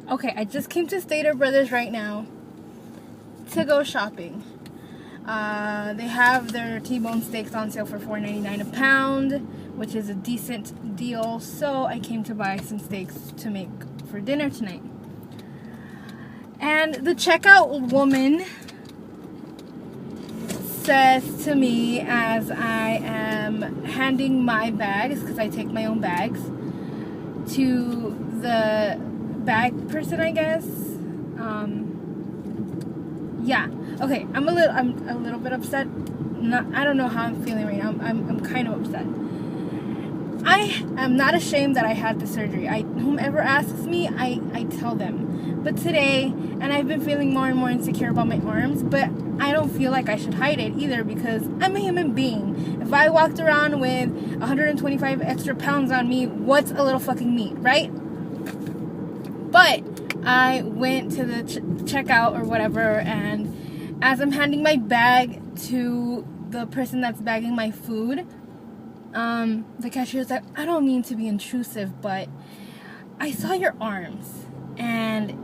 Okay, I just came to Stater Brothers right now to go shopping. They have their T-bone steaks on sale for $4.99 a pound, which is a decent deal. So I came to buy some steaks to make for dinner tonight. And the checkout woman says to me as I am handing my bags, because I take my own bags, to the bag person, I guess. Yeah. Okay. I'm a little bit upset. I don't know how I'm feeling right now. I'm kind of upset. I am not ashamed that I had the surgery. Whomever asks me, I tell them. But today, and I've been feeling more and more insecure about my arms, but I don't feel like I should hide it either because I'm a human being. If I walked around with 125 extra pounds on me, what's a little fucking meat, right? But I went to the checkout or whatever, and as I'm handing my bag to the person that's bagging my food, the cashier's like, I don't mean to be intrusive, but I saw your arms, and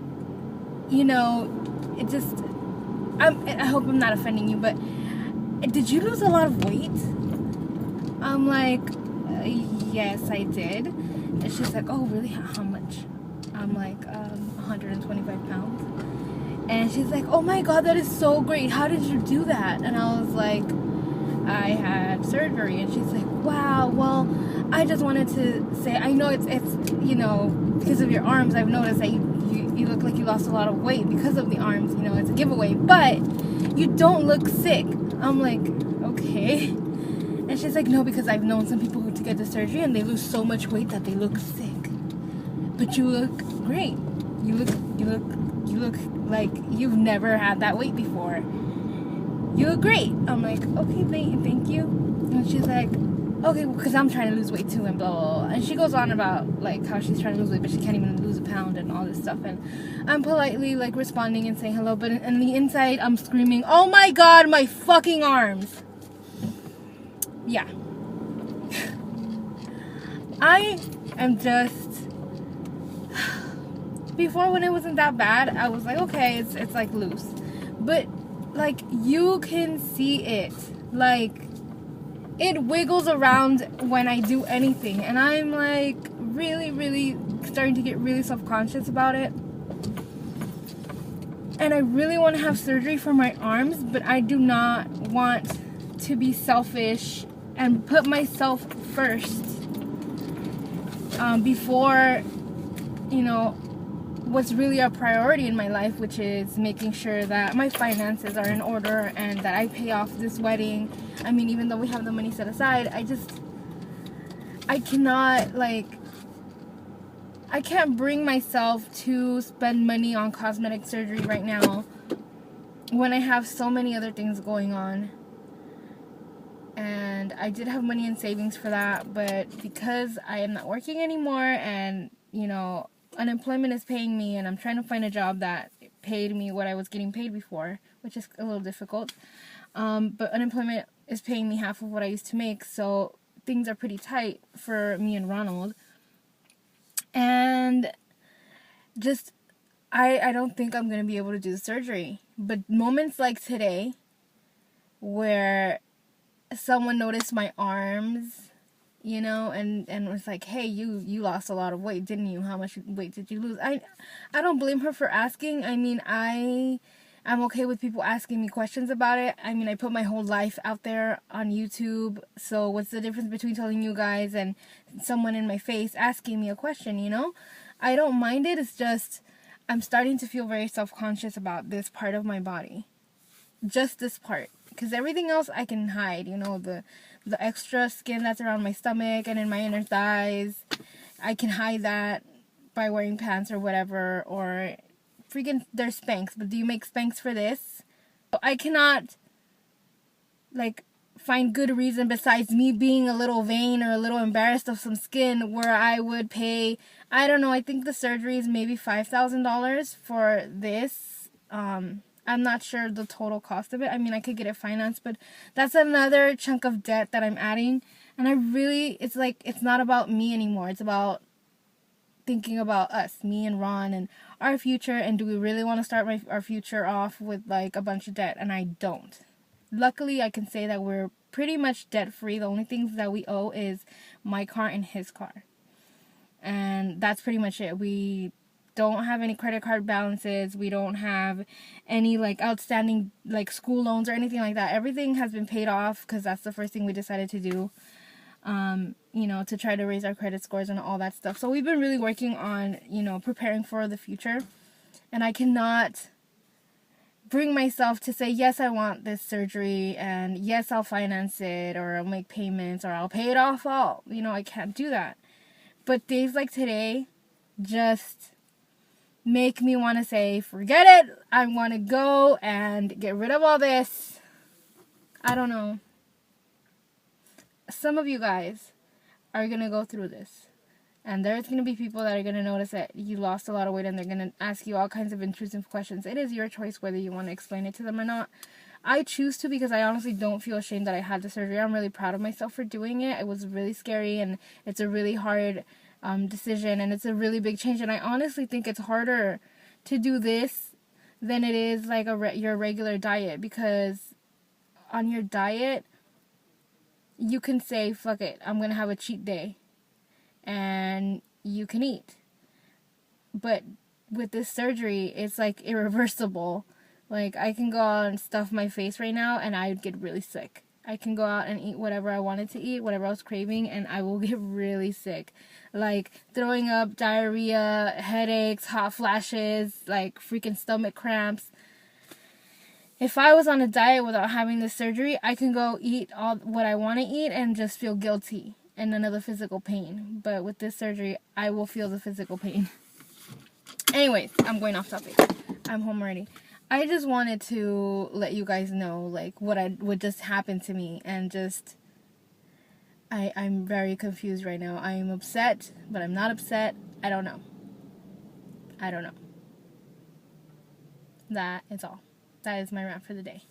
you know, it just, I hope I'm not offending you, but did you lose a lot of weight? I'm like, yes, I did. And she's like, oh, really? How much? I'm like, 125 pounds. And she's like, oh my god, that is so great. How did you do that? And I was like, I had surgery. And she's like, wow, well, I just wanted to say, I know it's you know, because of your arms, I've noticed that you look like you lost a lot of weight because of the arms, you know, it's a giveaway, but you don't look sick. I'm like, okay. And she's like, no, because I've known some people who get the surgery and they lose so much weight that they look sick. But you look great. You look like you've never had that weight before. You look great. I'm like, okay, thank you. And she's like, okay, because I'm trying to lose weight too, and blah, blah, blah. And she goes on about like how she's trying to lose weight, but she can't even lose a pound and all this stuff. And I'm politely like responding and saying hello, but in the inside, I'm screaming, oh my god, my fucking arms. Yeah. I am just, before when it wasn't that bad, I was like, okay, it's like loose. But like you can see it. Like it wiggles around when I do anything. And I'm like really, really starting to get really self-conscious about it. And I really want to have surgery for my arms, but I do not want to be selfish and put myself first before, you know, what's really a priority in my life, which is making sure that my finances are in order and that I pay off this wedding. I mean, even though we have the money set aside, I cannot, like, I can't bring myself to spend money on cosmetic surgery right now when I have so many other things going on. And I did have money in savings for that, but because I am not working anymore and, you know, unemployment is paying me and I'm trying to find a job that paid me what I was getting paid before, which is a little difficult. But unemployment is paying me half of what I used to make, so things are pretty tight for me and Ronald. And just, I don't think I'm going to be able to do the surgery. But moments like today, where someone noticed my arms, you know, and was like, hey, you lost a lot of weight, didn't you? How much weight did you lose? I don't blame her for asking. I mean, I'm okay with people asking me questions about it. I mean, I put my whole life out there on YouTube, so what's the difference between telling you guys and someone in my face asking me a question, you know? I don't mind it. It's just I'm starting to feel very self-conscious about this part of my body. Just this part. Because everything else I can hide, you know, the extra skin that's around my stomach and in my inner thighs, I can hide that by wearing pants or whatever, or freaking, there's Spanx, but do you make Spanx for this? I cannot, like, find good reason besides me being a little vain or a little embarrassed of some skin where I would pay, I don't know, I think the surgery is maybe $5,000 for this. I'm not sure the total cost of it. I mean, I could get it financed, but that's another chunk of debt that I'm adding. And I really, it's like, it's not about me anymore. It's about thinking about us, me and Ron, and our future, and do we really want to start our future off with like a bunch of debt? And I don't. Luckily, I can say that we're pretty much debt free. The only things that we owe is my car and his car. And that's pretty much it. We don't have any credit card balances. We don't have any like outstanding like school loans or anything like that. Everything has been paid off because that's the first thing we decided to do. To try to raise our credit scores and all that stuff. So we've been really working on, preparing for the future. And I cannot bring myself to say, yes, I want this surgery, and yes, I'll finance it, or I'll make payments, or I'll pay it off all. I can't do that. But days like today just make me want to say, forget it. I want to go and get rid of all this. I don't know. Some of you guys are going to go through this. And there's going to be people that are going to notice that you lost a lot of weight, and they're going to ask you all kinds of intrusive questions. It is your choice whether you want to explain it to them or not. I choose to because I honestly don't feel ashamed that I had the surgery. I'm really proud of myself for doing it. It was really scary, and it's a really hard decision, and it's a really big change. And I honestly think it's harder to do this than it is like your regular diet, because on your diet, you can say, fuck it, I'm going to have a cheat day. And you can eat. But with this surgery, it's like irreversible. Like, I can go out and stuff my face right now and I would get really sick. I can go out and eat whatever I wanted to eat, whatever I was craving, and I will get really sick. Like, throwing up, diarrhea, headaches, hot flashes, like freaking stomach cramps. If I was on a diet without having this surgery, I can go eat all what I want to eat and just feel guilty and none of the physical pain. But with this surgery, I will feel the physical pain. Anyways, I'm going off topic. I'm home already. I just wanted to let you guys know, like, what just happened to me, and just, I'm very confused right now. I am upset, but I'm not upset. I don't know. That is all. That is my rant for the day.